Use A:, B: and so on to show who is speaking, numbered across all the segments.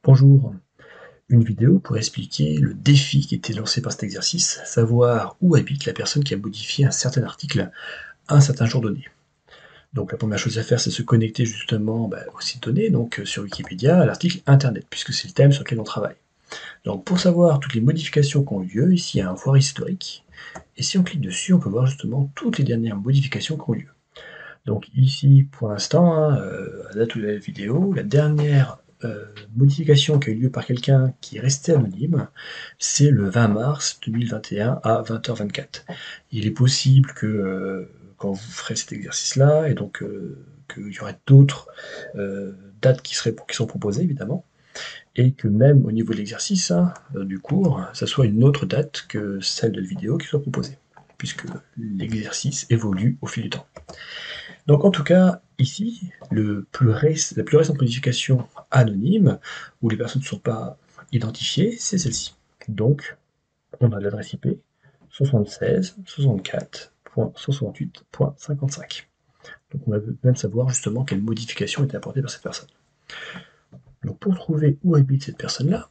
A: Bonjour, une vidéo pour expliquer le défi qui était lancé par cet exercice, savoir où habite la personne qui a modifié un certain article à un certain jour donné. Donc la première chose à faire, c'est se connecter justement au site donné, donc sur Wikipédia, à l'article Internet, puisque c'est le thème sur lequel on travaille. Donc pour savoir toutes les modifications qui ont eu lieu, ici il y a un foire historique, et si on clique dessus, on peut voir justement toutes les dernières modifications qui ont eu lieu. Donc ici, pour l'instant, hein, à la date de la vidéo, la dernière modification qui a eu lieu par quelqu'un qui est resté anonyme, c'est le 20 mars 2021 à 20h24. Il est possible que quand vous ferez cet exercice-là, et donc qu'il y aurait d'autres dates qui sont proposées, évidemment, et que même au niveau de l'exercice, hein, du cours, ça soit une autre date que celle de la vidéo qui soit proposée, puisque l'exercice évolue au fil du temps. Donc en tout cas, ici, la plus récente modification anonyme, où les personnes ne sont pas identifiées, c'est celle-ci. Donc, on a l'adresse IP 76 64.68.55. Donc on va même savoir justement quelle modification était apportée par cette personne. Donc pour trouver où habite cette personne-là,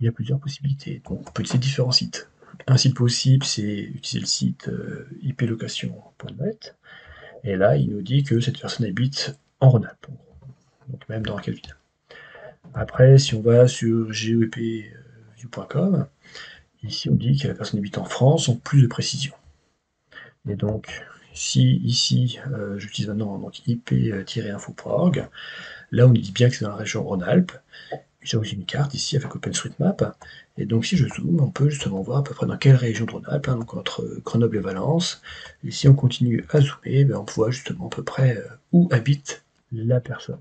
A: il y a plusieurs possibilités. Donc on peut utiliser différents sites. Un site possible, c'est utiliser le site iplocation.net. Et là, il nous dit que cette personne habite en Rhône-Alpes, donc même dans quelle ville. Après, si on va sur gepview.com, ici on dit que la personne habite en France, sans plus de précision. Et donc, si ici, j'utilise maintenant donc ip-info.org, là on nous dit bien que c'est dans la région Rhône-Alpes. J'ai aussi une carte ici avec OpenStreetMap. Et donc si je zoome, on peut justement voir à peu près dans quelle région de Rhône-Alpes, hein, donc entre Grenoble et Valence. Et si on continue à zoomer, on voit justement à peu près où habite la personne.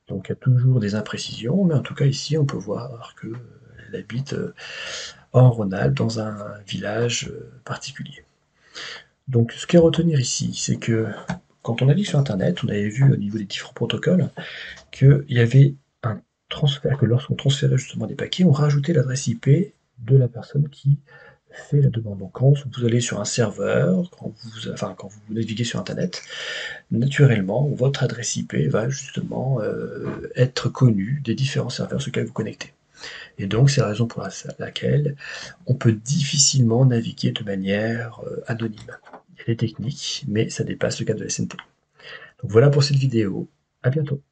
A: Donc il y a toujours des imprécisions, mais en tout cas ici on peut voir qu'elle habite en Rhône-Alpes, dans un village particulier. Donc ce qu'il y a à retenir ici, c'est que quand on navigue sur Internet, on avait vu au niveau des différents protocoles qu'il y avait un transfert, que lorsqu'on transférait justement des paquets, on rajoutait l'adresse IP de la personne qui fait la demande. Donc quand vous allez sur un serveur, quand vous naviguez sur Internet, naturellement, votre adresse IP va justement être connue des différents serveurs sur lesquels vous connectez. Et donc, c'est la raison pour laquelle on peut difficilement naviguer de manière anonyme. Il y a des techniques, mais ça dépasse le cadre de la SNT. Donc voilà pour cette vidéo. À bientôt.